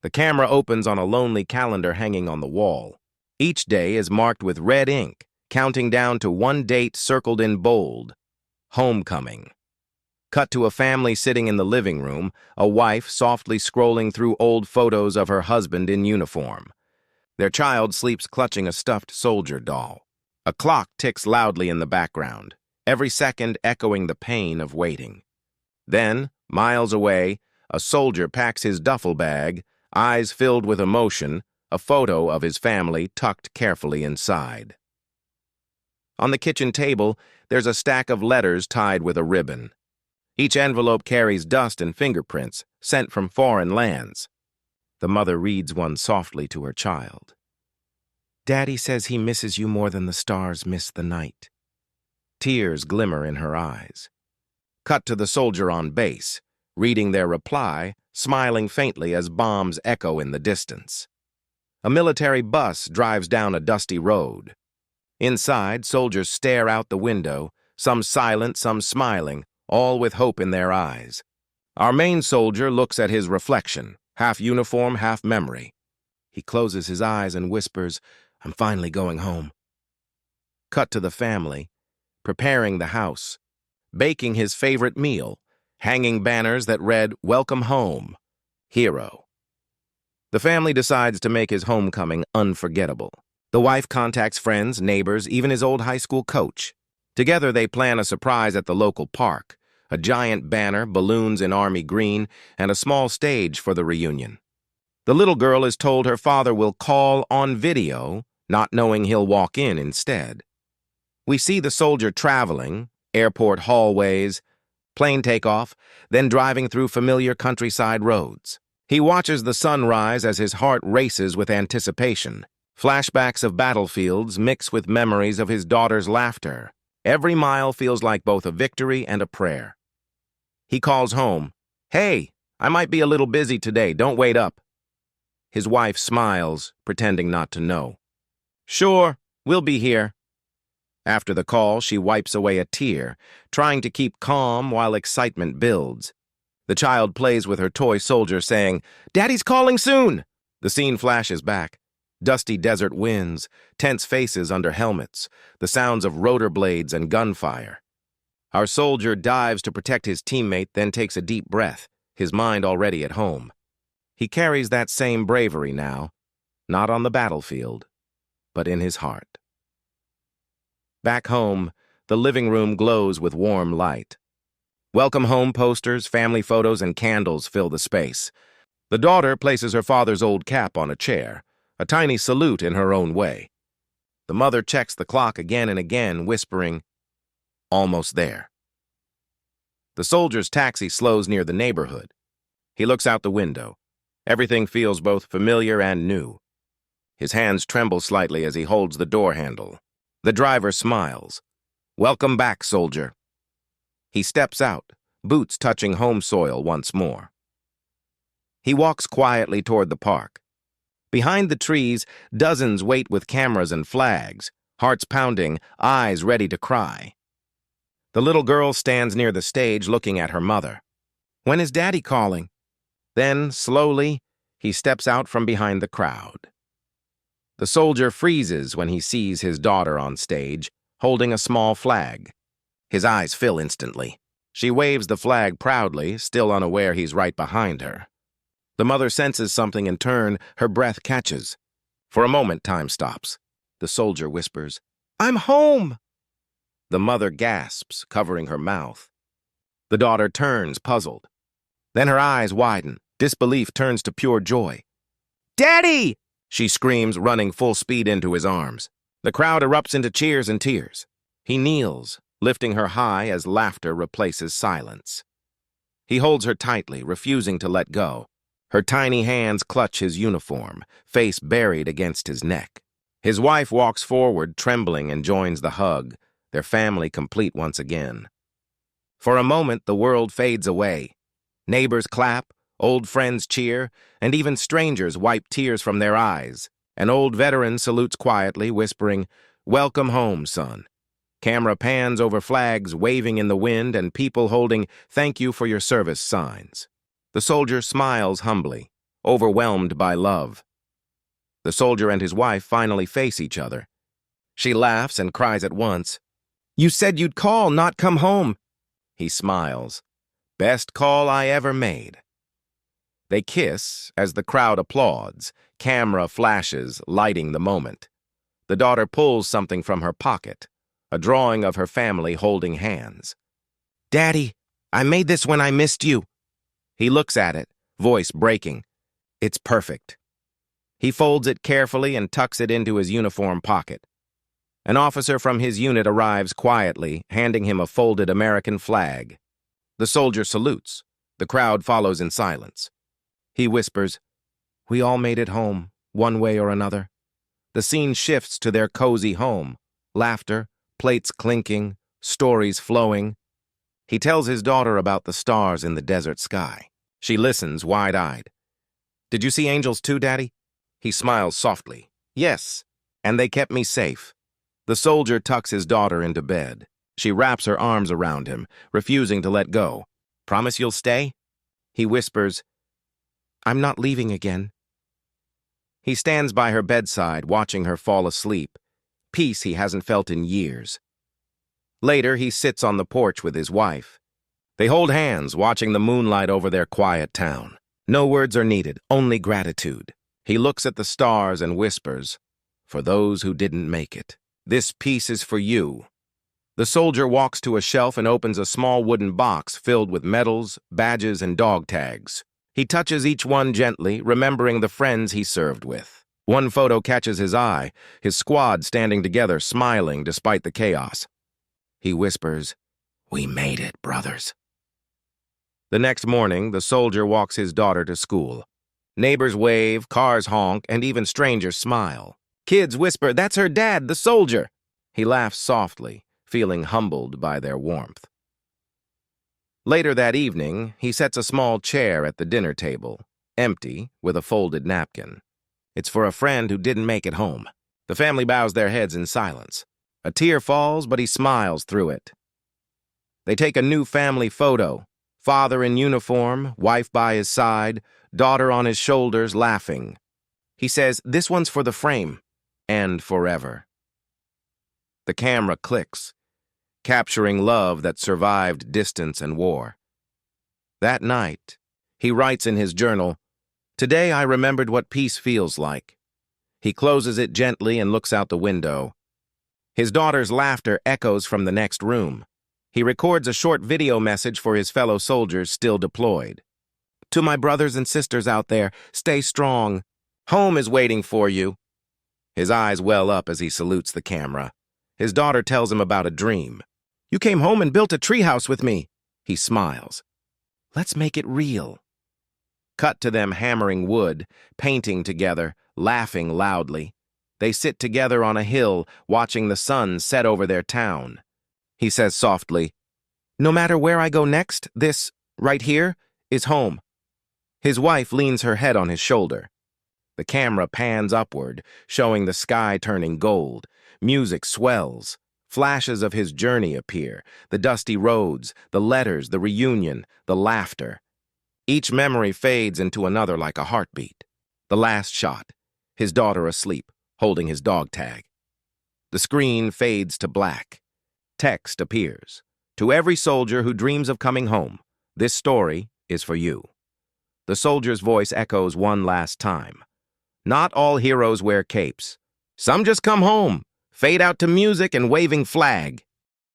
The camera opens on a lonely calendar hanging on the wall. Each day is marked with red ink, counting down to one date circled in bold: homecoming. Cut to a family sitting in the living room, a wife softly scrolling through old photos of her husband in uniform. Their child sleeps clutching a stuffed soldier doll. A clock ticks loudly in the background, every second echoing the pain of waiting. Then, miles away, a soldier packs his duffel bag, eyes filled with emotion, a photo of his family tucked carefully inside. On the kitchen table, there's a stack of letters tied with a ribbon. Each envelope carries dust and fingerprints, sent from foreign lands. The mother reads one softly to her child. "Daddy says he misses you more than the stars miss the night." Tears glimmer in her eyes. Cut to the soldier on base, reading their reply, smiling faintly as bombs echo in the distance. A military bus drives down a dusty road. Inside, soldiers stare out the window, some silent, some smiling, all with hope in their eyes. Our main soldier looks at his reflection, half uniform, half memory. He closes his eyes and whispers, "I'm finally going home." Cut to the family, preparing the house, baking his favorite meal, hanging banners that read, "Welcome home, hero." The family decides to make his homecoming unforgettable. The wife contacts friends, neighbors, even his old high school coach. Together they plan a surprise at the local park, a giant banner, balloons in army green, and a small stage for the reunion. The little girl is told her father will call on video, not knowing he'll walk in instead. We see the soldier traveling, airport hallways, plane takeoff, then driving through familiar countryside roads. He watches the sun rise as his heart races with anticipation. Flashbacks of battlefields mix with memories of his daughter's laughter. Every mile feels like both a victory and a prayer. He calls home, "Hey, I might be a little busy today, don't wait up." His wife smiles, pretending not to know. "Sure, we'll be here." After the call, she wipes away a tear, trying to keep calm while excitement builds. The child plays with her toy soldier, saying, "Daddy's calling soon." The scene flashes back. Dusty desert winds, tense faces under helmets, the sounds of rotor blades and gunfire. Our soldier dives to protect his teammate, then takes a deep breath, his mind already at home. He carries that same bravery now, not on the battlefield, but in his heart. Back home, the living room glows with warm light. Welcome home posters, family photos, and candles fill the space. The daughter places her father's old cap on a chair, a tiny salute in her own way. The mother checks the clock again and again, whispering, "Almost there." The soldier's taxi slows near the neighborhood. He looks out the window. Everything feels both familiar and new. His hands tremble slightly as he holds the door handle. The driver smiles. "Welcome back, soldier." He steps out, boots touching home soil once more. He walks quietly toward the park. Behind the trees, dozens wait with cameras and flags, hearts pounding, eyes ready to cry. The little girl stands near the stage looking at her mother. "When is Daddy calling?" Then, slowly, he steps out from behind the crowd. The soldier freezes when he sees his daughter on stage, holding a small flag. His eyes fill instantly. She waves the flag proudly, still unaware he's right behind her. The mother senses something in turn, her breath catches. For a moment, time stops. The soldier whispers, "I'm home!" The mother gasps, covering her mouth. The daughter turns, puzzled. Then her eyes widen. Disbelief turns to pure joy. "Daddy!" she screams, running full speed into his arms. The crowd erupts into cheers and tears. He kneels, lifting her high as laughter replaces silence. He holds her tightly, refusing to let go. Her tiny hands clutch his uniform, face buried against his neck. His wife walks forward, trembling, and joins the hug, their family complete once again. For a moment, the world fades away. Neighbors clap, old friends cheer, and even strangers wipe tears from their eyes. An old veteran salutes quietly, whispering, "Welcome home, son." Camera pans over flags waving in the wind and people holding "Thank you for your service" signs. The soldier smiles humbly, overwhelmed by love. The soldier and his wife finally face each other. She laughs and cries at once. "You said you'd call, not come home." He smiles. "Best call I ever made." They kiss as the crowd applauds, camera flashes, lighting the moment. The daughter pulls something from her pocket, a drawing of her family holding hands. "Daddy, I made this when I missed you." He looks at it, voice breaking. It's perfect. He folds it carefully and tucks it into his uniform pocket. An officer from his unit arrives quietly, handing him a folded American flag. The soldier salutes. The crowd follows in silence. He whispers, "We all made it home, one way or another." The scene shifts to their cozy home. Laughter, plates clinking, stories flowing. He tells his daughter about the stars in the desert sky. She listens, wide-eyed. "Did you see angels too, Daddy?" He smiles softly. "Yes, and they kept me safe." The soldier tucks his daughter into bed. She wraps her arms around him, refusing to let go. "Promise you'll stay?" He whispers, "I'm not leaving again." He stands by her bedside, watching her fall asleep, peace he hasn't felt in years. Later, he sits on the porch with his wife. They hold hands, watching the moonlight over their quiet town. No words are needed, only gratitude. He looks at the stars and whispers, "For those who didn't make it, this piece is for you." The soldier walks to a shelf and opens a small wooden box filled with medals, badges, and dog tags. He touches each one gently, remembering the friends he served with. One photo catches his eye, his squad standing together, smiling despite the chaos. He whispers, "We made it, brothers." The next morning, the soldier walks his daughter to school. Neighbors wave, cars honk, and even strangers smile. Kids whisper, "That's her dad, the soldier." He laughs softly, feeling humbled by their warmth. Later that evening, he sets a small chair at the dinner table, empty, with a folded napkin. It's for a friend who didn't make it home. The family bows their heads in silence. A tear falls, but he smiles through it. They take a new family photo. Father in uniform, wife by his side, daughter on his shoulders, laughing. He says, "This one's for the frame, and forever." The camera clicks, capturing love that survived distance and war. That night, he writes in his journal, "Today I remembered what peace feels like." He closes it gently and looks out the window. His daughter's laughter echoes from the next room. He records a short video message for his fellow soldiers still deployed. "To my brothers and sisters out there, stay strong. Home is waiting for you." His eyes well up as he salutes the camera. His daughter tells him about a dream. "You came home and built a treehouse with me." He smiles. "Let's make it real." Cut to them hammering wood, painting together, laughing loudly. They sit together on a hill, watching the sun set over their town. He says softly, "No matter where I go next, this, right here, is home." His wife leans her head on his shoulder. The camera pans upward, showing the sky turning gold. Music swells. Flashes of his journey appear, the dusty roads, the letters, the reunion, the laughter. Each memory fades into another like a heartbeat. The last shot, his daughter asleep, holding his dog tag. The screen fades to black. Text appears. "To every soldier who dreams of coming home, this story is for you." The soldier's voice echoes one last time. "Not all heroes wear capes. Some just come home, fade out to music and waving flag."